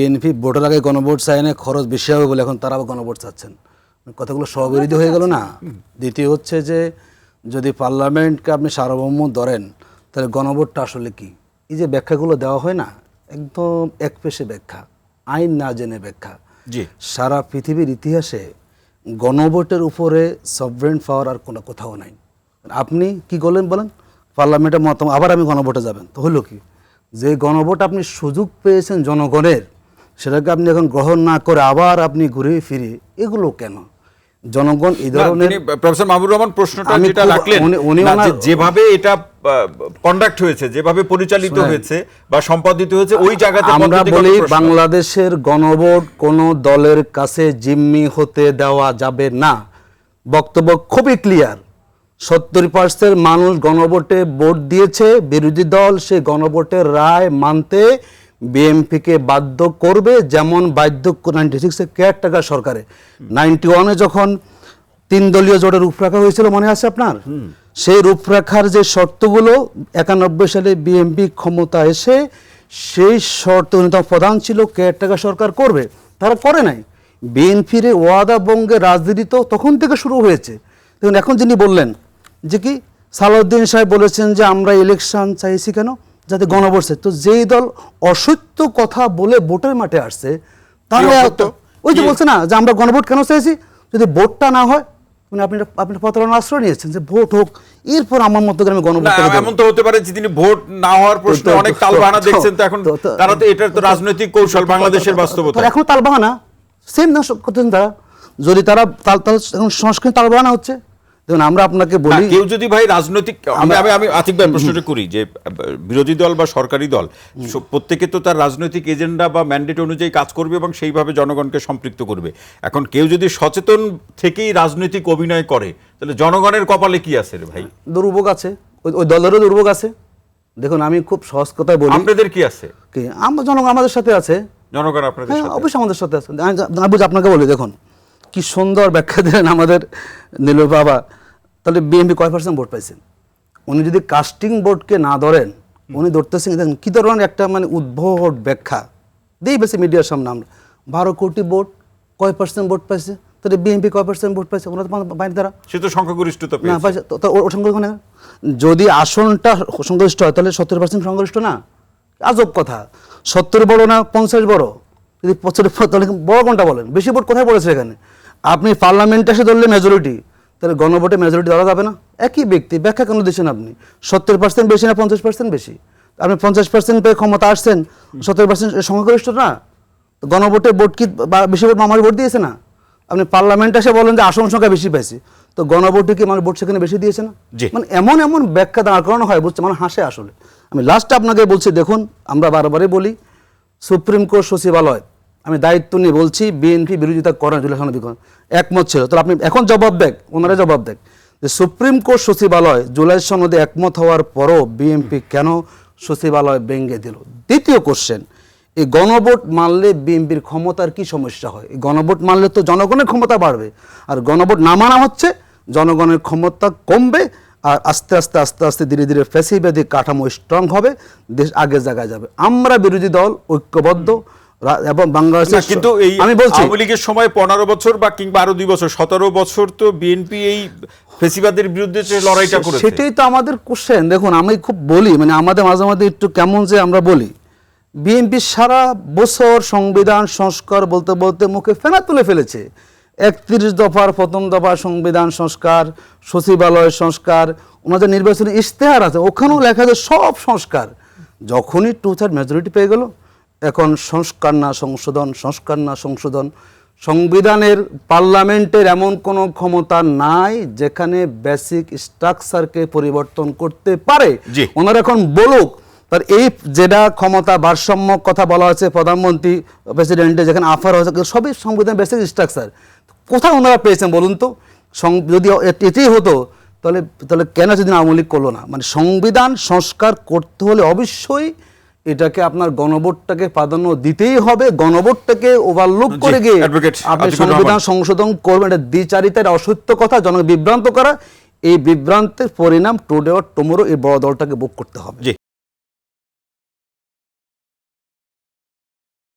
BNP ভোটের আগে গণভোট চায় না, খরচ বেশি হবে বলে এখন তারাও গণভোট চাচ্ছেন। কথাগুলো স্ববিরোধী হয়ে গেল না? দ্বিতীয় হচ্ছে যে যদি পার্লামেন্টকে আপনি সার্বভৌম ধরেন তাহলে গণভোটটা আসলে কি? এই যে ব্যাখ্যাগুলো দেওয়া হয় না, একদম একপেশে ব্যাখ্যা, আইন না জেনে ব্যাখ্যা। সারা পৃথিবীর ইতিহাসে গণভোটের উপরে সভরেন পাওয়ার আর কোনো কোথাও নাই। আপনি কি করলেন বলেন, পার্লামেন্টের মতামত আবার আমি গণভোটে যাবেন, তো হলো কি? যে গণভোট আপনি সুযোগ পেয়েছেন জনগণের, সেটাকে আপনি এখন গ্রহণ না করে আবার আপনি ঘুরে ফিরে, এগুলো কেন? জনগণ এই ধরনের প্রফেসর মাহবুবুর রহমান প্রশ্নটা যেটা রাখলেন, যেভাবে এটা কন্ডাক্ট হয়েছে, যেভাবে পরিচালিত হয়েছে বা সম্পাদিত হয়েছে, ওই জায়গাতে আমরা বলি বাংলাদেশের গণভোট কোন দলের কাছে জিম্মি হতে দেওয়া যাবে না। বক্তব্য খুবই ক্লিয়ার। 70% মানুষ গণভোটে ভোট দিয়েছে, বিরোধী দল সেই গণভোটের রায় মানতে বিএনপিকে বাধ্য করবে, যেমন বাধ্য 96-এ কেয়ারটেকার সরকারে। 91-এ যখন 3 দলীয় জোটের রূপরেখা হয়েছিল, মনে আছে আপনার? সেই রূপরেখার যে শর্তগুলো 91 সালে বিএনপি ক্ষমতা এসে সেই শর্ত অন্যতম প্রধান ছিল কেয়ারটেকার সরকার করবে, তারা করে নাই। বিএনপির ওয়াদা ভঙ্গের রাজনীতি তো তখন থেকে শুরু হয়েছে। দেখুন, এখন যিনি বললেন যে কি সালাউদ্দিন সাহেব বলেছেন যে আমরা ইলেকশন চাইছি কেন, যাতে গণভোট চাই। তো যেই দল অসত্য কথা বলে ভোটের মাঠে আসছে, তাহলে ওই যে বলছে না যে আমরা গণভোট কেন চাইছি, যদি ভোটটা না হয়, মানে আপনি প্রতারণার আশ্রয় নিয়েছেন যে ভোট হোক, এরপর আমার মতো করে আমি গণভোট করব। এমন তো হতে পারে যে তিনি ভোট না হওয়ার প্রশ্নে অনেক তালবাহানা দেখছেন, তো এখন তারা তো এটা তো রাজনৈতিক কৌশল, বাংলাদেশের বাস্তবতা। এখন তালবাহানা সেম না করতেন তারা, যদি তারা এখন সংস্কৃতি তালবাহানা হচ্ছে। দেখুন, আমরা আপনাকে বলি, কেউ যদি ভাই রাজনৈতিক, আমি আতিক ভাই প্রশ্নটা করি যে বিরোধী দল বা সরকারি দল প্রত্যেকে তো তার রাজনৈতিক এজেন্ডা বা ম্যান্ডেট অনুযায়ী কাজ করবে এবং সেইভাবে জনগণকে সম্পৃক্ত করবে। এখন কেউ যদি সচেতন থেকেই রাজনৈতিক অভিনয় করে, তাহলে জনগণের কপালে কি আছে রে ভাই? দুর্ভোগ আছে, ওই দলেরও দুর্ভোগ আছে। দেখুন, আমি খুব সহজ কথায় বলি, আপনাদের কি আছে? কি আমরা জনগণ আমাদের সাথে আছে, জনগণ আপনাদের সাথে অবশ্যই আমাদের সাথে আছে। আমি আপনাকে বলি, দেখুন কি সুন্দর ব্যাখ্যা দিলেন আমাদের নীলুর বাবা। তাহলে বিএনপি কয় % ভোট পাইছেন? উনি যদি কাস্টিং ভোটকে না ধরেন, উনি ধরতেছেন দেখেন কি ধরনের একটা মানে উদ্ভট ব্যাখ্যা দিই বেশি মিডিয়ার সামনে। আমরা 12 কোটি ভোট, কয় % ভোট পাইছে? তাহলে বিএনপি কয় % ভোট পাইছে? ওনার বাইরে দ্বারা সে তো সংখ্যাগরিষ্ঠতা না পাইছে। যদি আসনটা সংখ্যাগরিষ্ঠ হয় তাহলে 70% সংখ্যাগরিষ্ঠ না? আজব কথা। 70 বড় না 50 বড়? যদি 50, তাহলে বড় কোনটা বলেন? বেশি ভোট কোথায় পড়েছে এখানে? আপনি পার্লামেন্টে এসে ধরলে মেজরিটি, তাহলে গণভোটে মেজরিটি ধরা যাবে না? একই ব্যক্তি, ব্যাখ্যা কেন দিচ্ছেন আপনি? 70% বেশি না 50% বেশি? আপনি 50% পেয়ে ক্ষমতা আসছেন, 70% সংখ্যাগরিষ্ঠ না? গণভোটে ভোট কি বেশি ভোট আমার ভোট দিয়েছে না? আপনি পার্লামেন্টে এসে বলেন যে আসন সংখ্যা বেশি পাইছি, তো গণভোটে কি আমার ভোট সেখানে বেশি দিয়েছে না? মানে এমন ব্যাখ্যা দাঁড় করানো হয়, বুঝছে, মানে হাসে আসলে। আমি লাস্টে আপনাকে বলছি, দেখুন আমরা বারবারই বলি, সুপ্রিম কোর্ট সচিবালয়, আমি দায়িত্ব নিয়ে বলছি, বিএনপি বিরোধিতা করেন, একমত ছিল, তাহলে আপনি এখন জবাব দেখ, ওনারা জবাব দেখ যে সুপ্রিম কোর্ট সচিবালয় জুলাই সনদে একমত হওয়ার পরও বিএনপি কেন সচিবালয় ভেঙে দিল? দ্বিতীয় কোশ্চেন, এই গণভোট মানলে বিএনপির ক্ষমতার কি সমস্যা হয়? এই গণভোট মানলে তো জনগণের ক্ষমতা বাড়বে, আর গণভোট না মানা হচ্ছে জনগণের ক্ষমতা কমবে, আর আস্তে আস্তে ধীরে ধীরে ফ্যাসিবাদী কাঠামো স্ট্রং হবে, দেশ আগের জায়গায় যাবে। আমরা বিরোধী দল ঐক্যবদ্ধ এবং বাংলাদেশে, কিন্তু আমি বলছি আওয়ামী লীগের সময় 15 বছর বা কিংবা আরো 2 বছর 17 বছর তো বিএনপি এই ফ্যাসিবাদের বিরুদ্ধে লড়াইটা করেছে। সেটাই তো আমাদের কোশ্চেন। দেখুন, আমি খুব বলি, মানে আমাদের মাঝে মাঝে একটু কেমন যে আমরা বলি, বিএনপি সারা বছর সংবিধান সংস্কার বলতে বলতে মুখে ফেনা তুলে ফেলেছে। 31 দফার প্রথম দফা সংবিধান সংস্কার, সচিবালয় সংস্কার, ওনাদের নির্বাচনী ইশতেহার আছে, ওখানেও লেখা আছে সব সংস্কার। যখনই 2/3 মেজরিটি পেয়ে গেল, এখন সংস্কার না সংশোধন, সংস্কার না সংশোধন। সংবিধানের, পার্লামেন্টের এমন কোনো ক্ষমতা নাই যেখানে বেসিক স্ট্রাকচারকে পরিবর্তন করতে পারে। ওনারা এখন বলুক, তার এই যেটা ক্ষমতা ভারসাম্য কথা বলা হচ্ছে প্রধানমন্ত্রী প্রেসিডেন্টে, যেখানে আফার হয়েছে, সবই সংবিধানের বেসিক স্ট্রাকচার। কোথায় ওনারা পেয়েছেন বলুন তো? যদি এটাই হতো তাহলে কেন সেদিন আওয়ামী লীগ করলো না? মানে সংবিধান সংস্কার করতে হলে অবশ্যই এটাকে আপনার গণভোটটাকে প্রাধান্য দিতেই হবে। গণভোটটাকে ওভারলুক করে গিয়ে আপনি সংবিধান সংশোধন করবেন, এটা দ্বিচারিতার অসত্য কথা, জনকে বিভ্রান্ত করা, এই বিভ্রান্তের পরিণাম টুডে অর টুমরো এই বড় দলটাকে ভোগ করতে হবে।